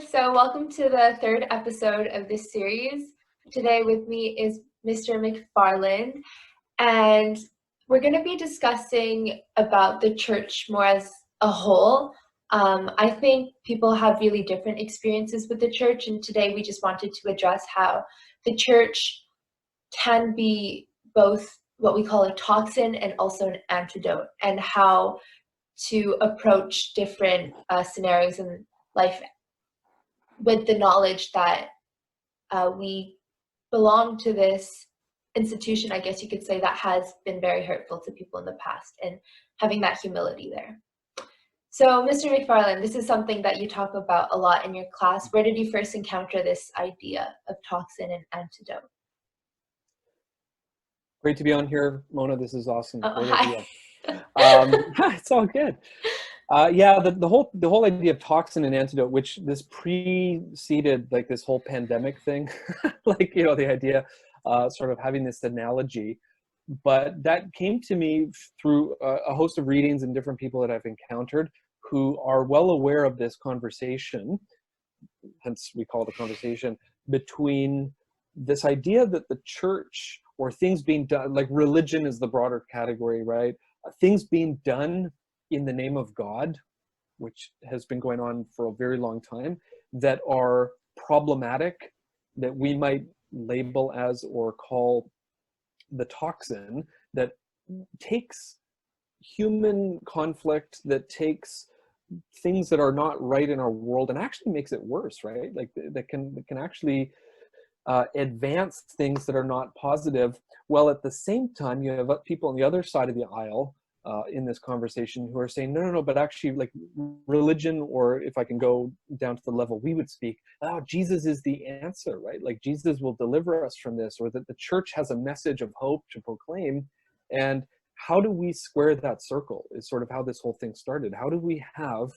So welcome to the third episode of this series. Today with me is Mr. Mcfarland, and we're going to be discussing about the church more as a whole. I think people have really different experiences with the church, and today we just wanted to address how the church can be both what we call a toxin and also an antidote, and how to approach different scenarios in life with the knowledge that we belong to this institution, I guess you could say, that has been very hurtful to people in the past, and having that humility there. So, Mr. Mcfarland, this is something that you talk about a lot in your class. Where did you first encounter this idea of toxin and antidote? Great to be on here, Mona. This is awesome. Oh, Great hi. idea. It's all good. Yeah, the whole idea of toxin and antidote, which this preceded like this whole pandemic thing, like the idea, sort of having this analogy, but that came to me through a host of readings and different people that I've encountered who are well aware of this conversation. Hence, we call it a conversation between this idea that the church or things being done, like religion is the broader category, right? Things being done in the name of God, which has been going on for a very long time, that are problematic, that we might label as or call the toxin, that takes human conflict, that takes things that are not right in our world and actually makes it worse, right? Like that can actually advance things that are not positive. Well, at the same time, you have people on the other side of the aisle in this conversation who are saying, no, but actually, like religion, or if I can go down to the level we would speak, Jesus is the answer, right? Like Jesus will deliver us from this, or that the church has a message of hope to proclaim. And how do we square that circle is sort of how this whole thing started. How do we have,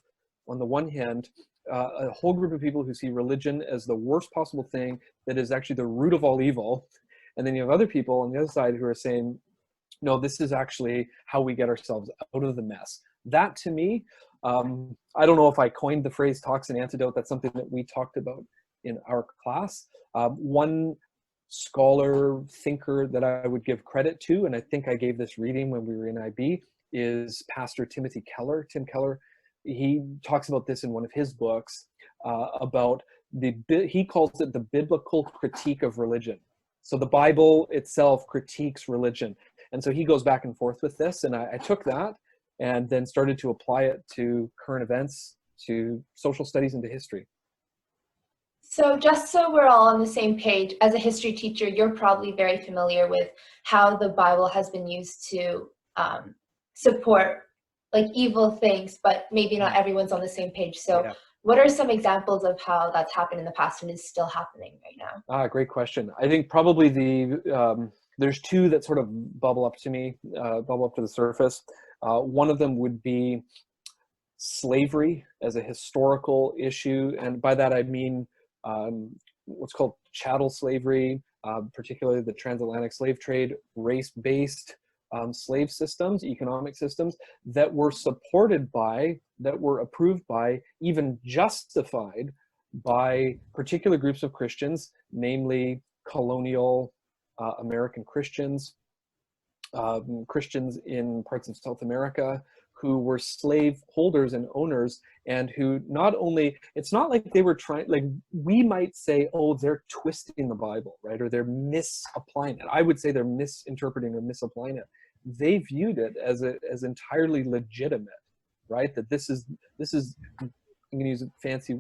on the one hand, a whole group of people who see religion as the worst possible thing that is actually the root of all evil, and then you have other people on the other side who are saying, no, this is actually how we get ourselves out of the mess. That, to me, I don't know if I coined the phrase toxin antidote. That's something that we talked about in our class. One scholar, thinker that I would give credit to, and I think I gave this reading when we were in IB, is Pastor Tim Keller. He talks about this in one of his books, about he calls it the biblical critique of religion. So the Bible itself critiques religion. And so he goes back and forth with this. And I took that and then started to apply it to current events, to social studies, and to history. So just so we're all on the same page, as a history teacher, you're probably very familiar with how the Bible has been used to support like evil things, but maybe not everyone's on the same page. So yeah. What are some examples of how that's happened in the past and is still happening right now? Great question. I think probably there's two that sort of bubble up to the surface. One of them would be slavery as a historical issue. And by that, I mean what's called chattel slavery, particularly the transatlantic slave trade, race-based slave systems, economic systems that were supported by, that were approved by, even justified by particular groups of Christians, namely colonial American Christians, Christians in parts of South America, who were slave holders and owners, and who not only, it's not like they were trying, like we might say, oh, they're twisting the Bible, right? Or they're misapplying it. I would say they're misinterpreting or misapplying it. They viewed it as entirely legitimate, right? That this is, I'm going to use a fancy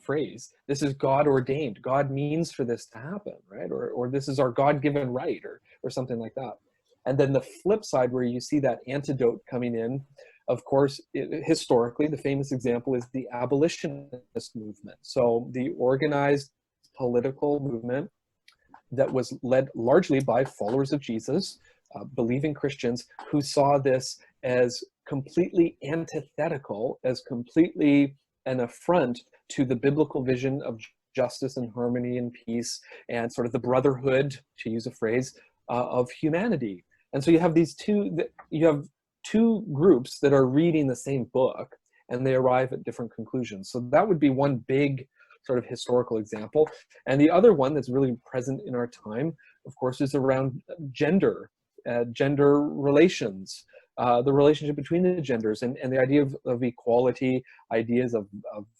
phrase, this is God ordained. God means for this to happen, right? Or this is our God-given right, or something like that. And then the flip side, where you see that antidote coming in, of course, historically, the famous example is the abolitionist movement. So the organized political movement that was led largely by followers of Jesus, believing Christians, who saw this as completely antithetical, as completely an affront to the biblical vision of justice and harmony and peace and sort of the brotherhood, to use a phrase, of humanity. And so you have two groups that are reading the same book, and they arrive at different conclusions. So that would be one big sort of historical example. And the other one that's really present in our time, of course, is around gender, gender relations, the relationship between the genders, and the idea of equality, ideas of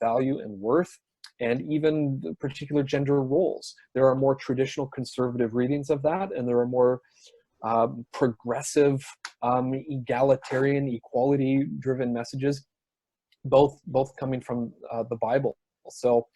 value and worth, and even the particular gender roles. There are more traditional conservative readings of that, and there are more progressive, egalitarian, equality-driven messages, both coming from the Bible. So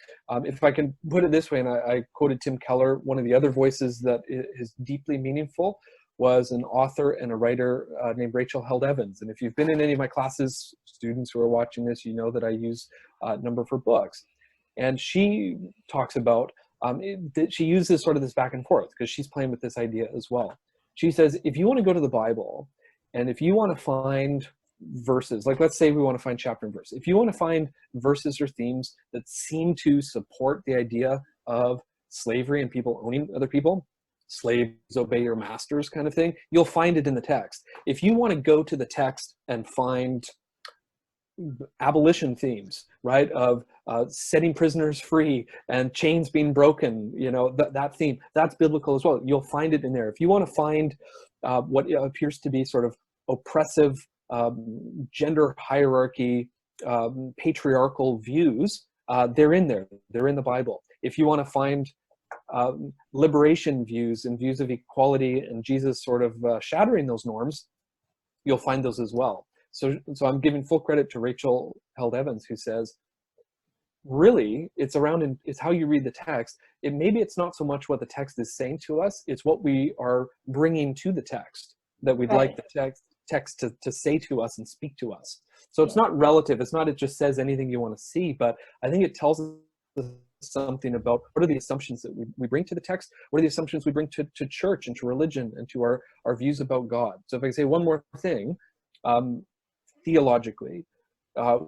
if I can put it this way, and I quoted Tim Keller, one of the other voices that is deeply meaningful was an author and a writer named Rachel Held Evans. And if you've been in any of my classes, students who are watching this, you know that I use a number of her books. And she talks about, she uses sort of this back and forth because she's playing with this idea as well. She says, if you want to go to the Bible, and if you want to find verses, like let's say we want to find chapter and verse, if you want to find verses or themes that seem to support the idea of slavery and people owning other people, slaves obey your masters kind of thing, you'll find it in the text. If you want to go to the text and find abolition themes, right, of setting prisoners free and chains being broken, you know, that theme, that's biblical as well. You'll find it in there. If you want to find what appears to be sort of oppressive gender hierarchy, patriarchal views, they're in there. They're in the Bible. If you want to find liberation views and views of equality and Jesus sort of shattering those norms, you'll find those as well. So I'm giving full credit to Rachel Held Evans, who says, really, it's how you read the text. Maybe it's not so much what the text is saying to us, it's what we are bringing to the text that we'd like the text to say to us and speak to us. So it's not relative. It's not it just says anything you want to see, but I think it tells us something about what are the assumptions that we bring to the text, what are the assumptions we bring to church and to religion and to our views about God. So if I say one more thing, theologically,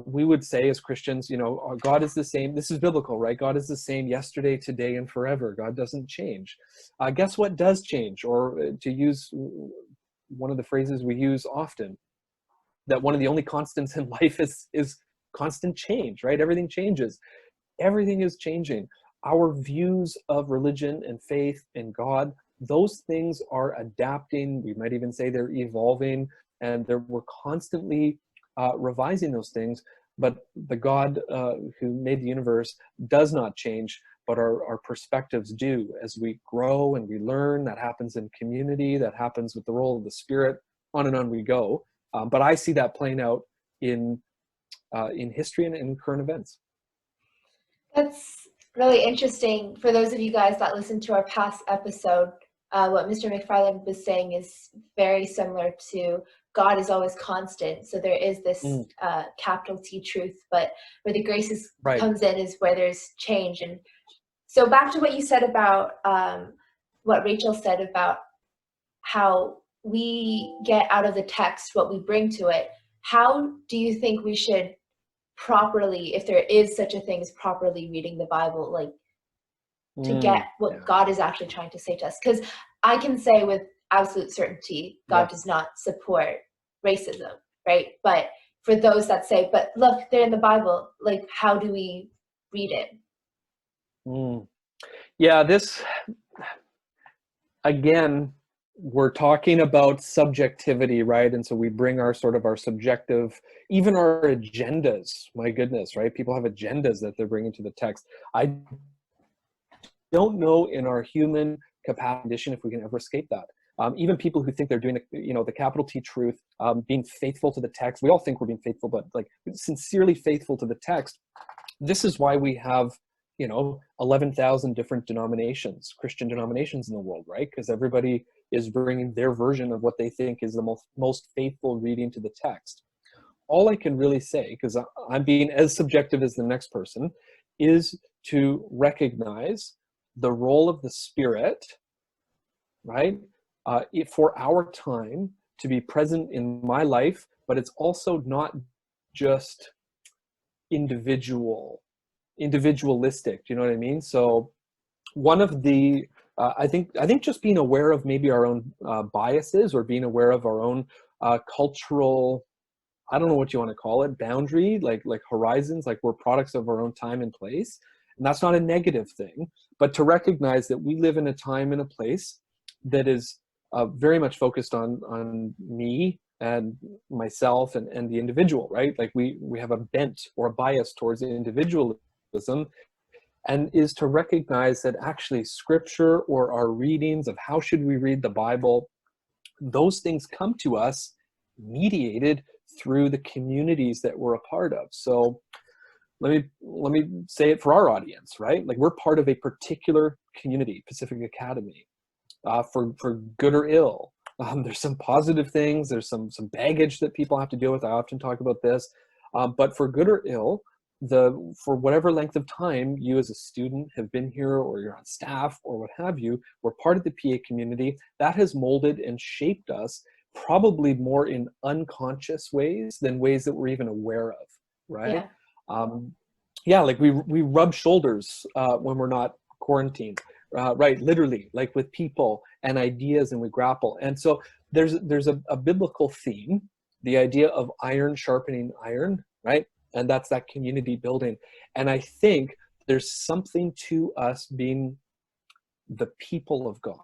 we would say as Christians, you know, God is the same. This is biblical, right? God is the same yesterday, today, and forever. God doesn't change. Guess what does change? Or to use one of the phrases we use often, that one of the only constants in life is constant change, right? Everything changes. Everything is changing. Our views of religion and faith and God, those things are adapting. We might even say they're evolving, and we're constantly revising those things. But the God who made the universe does not change, but our perspectives do. As we grow and we learn, that happens in community, that happens with the role of the Spirit, on and on we go. But I see that playing out in history and in current events. That's really interesting. For those of you guys that listened to our past episode, what Mr. Mcfarland was saying is very similar to God is always constant. So there is this capital T truth, but where the grace comes in is where there's change. And so back to what you said about what Rachel said about how we get out of the text what we bring to it. How do you think we should properly, if there is such a thing as properly reading the Bible, like to get what God is actually trying to say to us? Because I can say with absolute certainty, God does not support racism, right? But for those that say, but look, they're in the Bible, like how do we read it? Yeah, this, again, we're talking about subjectivity, right? And so we bring our subjective, even our agendas, my goodness, right? People have agendas that they're bringing to the text. I don't know in our human condition if we can ever escape that. Even people who think they're doing, the capital T truth, being faithful to the text. We all think we're being faithful, but like sincerely faithful to the text. This is why we have 11,000 different denominations, Christian denominations in the world, right? Because everybody is bringing their version of what they think is the most faithful reading to the text. All I can really say, because I'm being as subjective as the next person, is to recognize the role of the Spirit, right? For our time to be present in my life, but it's also not just individualistic. Do you know what I mean? So one of the I think just being aware of maybe our own biases, or being aware of our own cultural I don't know what you want to call it, boundary, like horizons, like we're products of our own time and place. And that's not a negative thing, but to recognize that we live in a time and a place that is very much focused on me and myself and the individual, right? Like we have a bent or a bias towards individualism, and is to recognize that actually scripture or our readings of how should we read the Bible, those things come to us mediated through the communities that we're a part of. So let me say it for our audience, right? Like we're part of a particular community, Pacific Academy, for good or ill. There's some positive things, there's some baggage that people have to deal with. I often talk about this, but for good or ill, for whatever length of time you as a student have been here, or you're on staff or what have you, we're part of the PA community that has molded and shaped us probably more in unconscious ways than ways that we're even aware of, right? Like we rub shoulders when we're not quarantined, right? Literally, like with people and ideas, and we grapple. And so there's a biblical theme, the idea of iron sharpening iron, right? And that's that community building. And I think there's something to us being the people of God,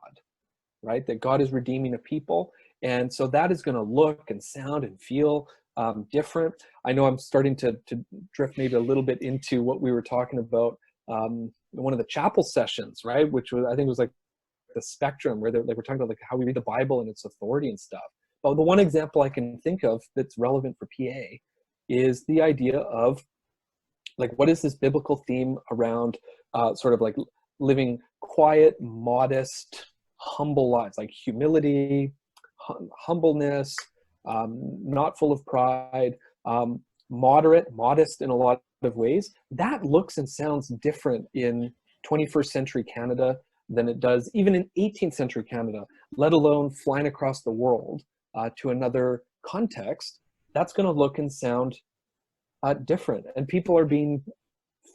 right? That God is redeeming a people. And so that is going to look and sound and feel different. I know I'm starting to drift maybe a little bit into what we were talking about one of the chapel sessions, right? Which was, I think, was like the spectrum where we're talking about like how we read the Bible and its authority and stuff. But the one example I can think of that's relevant for PA is the idea of like, what is this biblical theme around sort of like living quiet, modest, humble lives, like humility, humbleness, not full of pride, moderate, modest in a lot of ways. That looks and sounds different in 21st century Canada than it does even in 18th century Canada, let alone flying across the world to another context. That's going to look and sound different, and people are being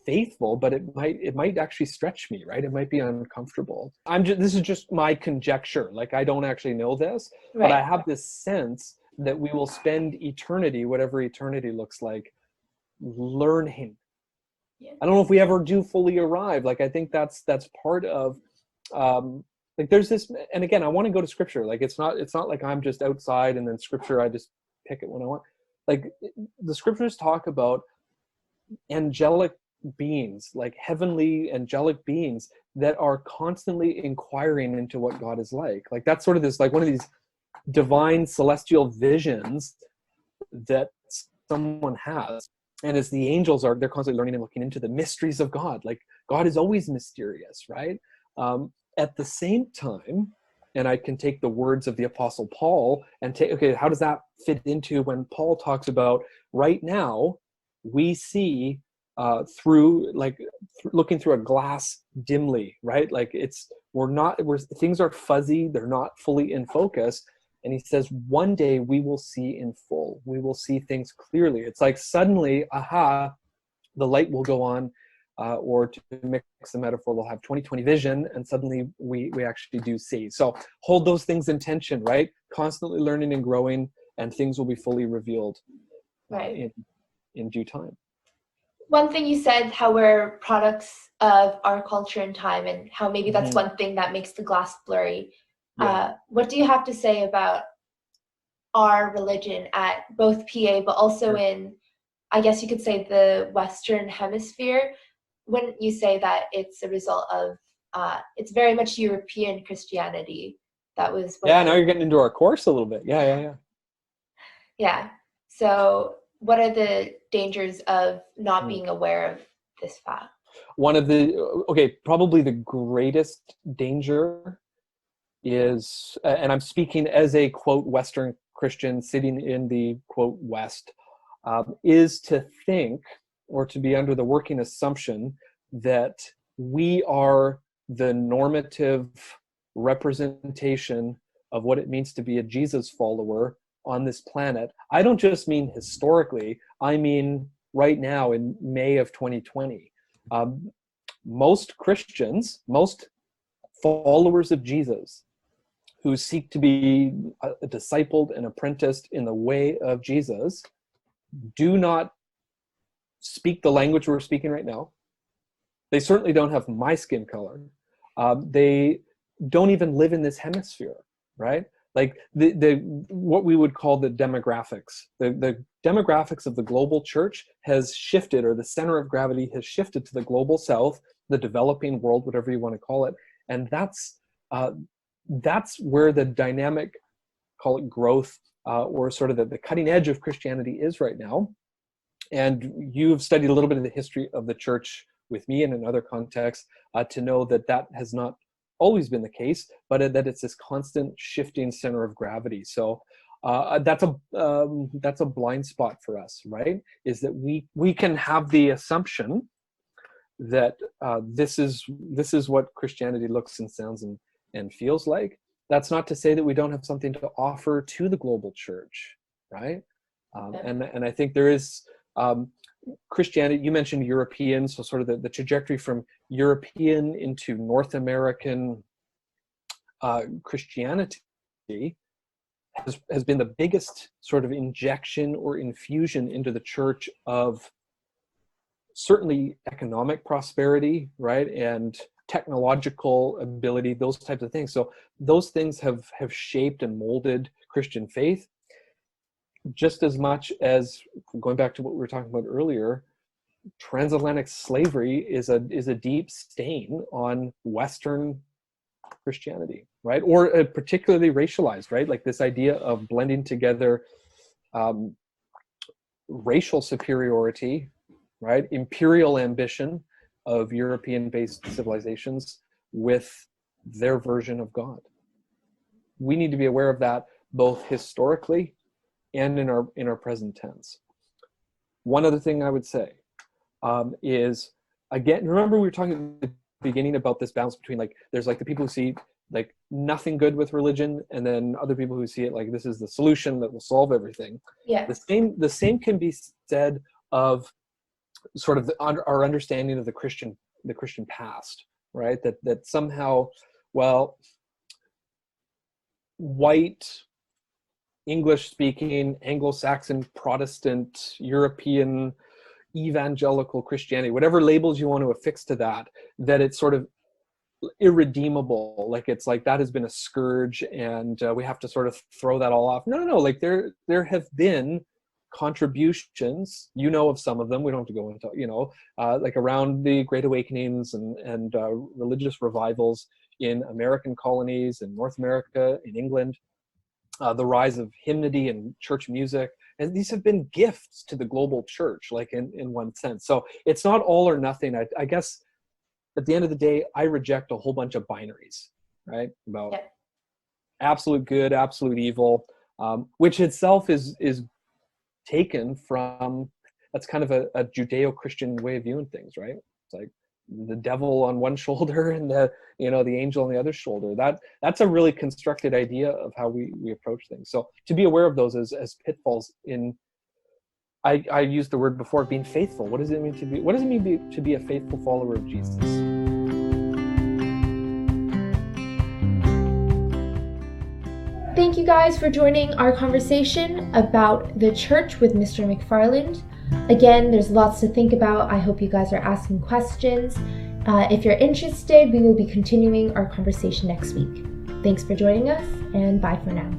faithful, but it might actually stretch me, right? It might be uncomfortable. This is just my conjecture. Like, I don't actually know this, right. But I have this sense that we will spend eternity, whatever eternity looks like, learning. Yeah. I don't know if we ever do fully arrive. Like, I think that's part of like there's this, and again, I want to go to scripture. Like, it's not like I'm just outside and then scripture, I just pick it when I want. Like, the scriptures talk about angelic beings, like heavenly angelic beings that are constantly inquiring into what God is like. Like, that's sort of this, like one of these divine celestial visions that someone has. And as the angels they're constantly learning and looking into the mysteries of God. Like, God is always mysterious, right? At the same time, and I can take the words of the Apostle Paul and take, okay, how does that fit into when Paul talks about right now we see looking through a glass dimly, right? Like things are fuzzy, they're not fully in focus. And he says, one day we will see in full. We will see things clearly. It's like suddenly, aha, the light will go on, or to mix the metaphor, we'll have 20/20 vision, and suddenly we actually do see. So hold those things in tension, right? Constantly learning and growing, and things will be fully revealed right. in due time. One thing you said, how we're products of our culture and time, and how maybe that's one thing that makes the glass blurry. Yeah. What do you have to say about our religion at both PA, but also in, I guess you could say, the Western Hemisphere, when you say that it's a result of, it's very much European Christianity that was... now you're getting into our course a little bit. Yeah. Yeah. So what are the dangers of not being aware of this fact? Probably the greatest danger is, and I'm speaking as a, quote, Western Christian sitting in the, quote, West, is to think, or to be under the working assumption that we are the normative representation of what it means to be a Jesus follower on this planet. I don't just mean historically, I mean right now in May of 2020. Most Christians, most followers of Jesus who seek to be discipled and apprenticed in the way of Jesus do not speak the language we're speaking right now. They certainly don't have my skin color. They don't even live in this hemisphere, right? Like the what we would call the demographics. The demographics of the global church has shifted, or the center of gravity has shifted to the global south, the developing world, whatever you want to call it. And that's where the dynamic, call it growth, or sort of the cutting edge of Christianity is right now. And you've studied a little bit of the history of the church with me and in other contexts to know that that has not always been the case, but that it's this constant shifting center of gravity. So that's a blind spot for us, right? Is that we can have the assumption that this is what Christianity looks and sounds and feels like. That's not to say that we don't have something to offer to the global church, right? And I think there is Christianity. You mentioned European, so sort of the trajectory from European into North American Christianity has been the biggest sort of injection or infusion into the church of certainly economic prosperity, right, and technological ability, those types of things. So those things have shaped and molded Christian faith, just as much as, going back to what we were talking about earlier, transatlantic slavery is a deep stain on Western Christianity, right? Or particularly racialized, right? Like this idea of blending together racial superiority, right? Imperial ambition of European-based civilizations with their version of God. We need to be aware of that both historically and in our present tense. One other thing I would say is, again, remember we were talking at the beginning about this balance between, like, there's like the people who see like nothing good with religion, and then other people who see it like this is the solution that will solve everything. Yeah. The same can be said of sort of our understanding of the Christian past, right? That somehow, well, white, English-speaking, Anglo-Saxon, Protestant, European, evangelical Christianity, whatever labels you want to affix to that it's sort of irredeemable. Like it's like that has been a scourge, and we have to sort of throw that all off. No. Like there have been contributions, of some of them. We don't have to go into, like around the Great Awakenings and religious revivals in American colonies, in North America, in England. The rise of hymnody and church music, and these have been gifts to the global church, like in one sense. So it's not all or nothing. I guess at the end of the day, I reject a whole bunch of binaries, right? About absolute good, absolute evil, which itself is taken from, that's kind of a Judeo-Christian way of viewing things, right? It's like the devil on one shoulder and the angel on the other shoulder. That's a really constructed idea of how we approach things. So to be aware of those as pitfalls in, I used the word before, being faithful. What does it mean to be a faithful follower of Jesus? Thank you guys for joining our conversation about the church with Mr. Mcfarland. Again, there's lots to think about. I hope you guys are asking questions. If you're interested, we will be continuing our conversation next week. Thanks for joining us, and bye for now.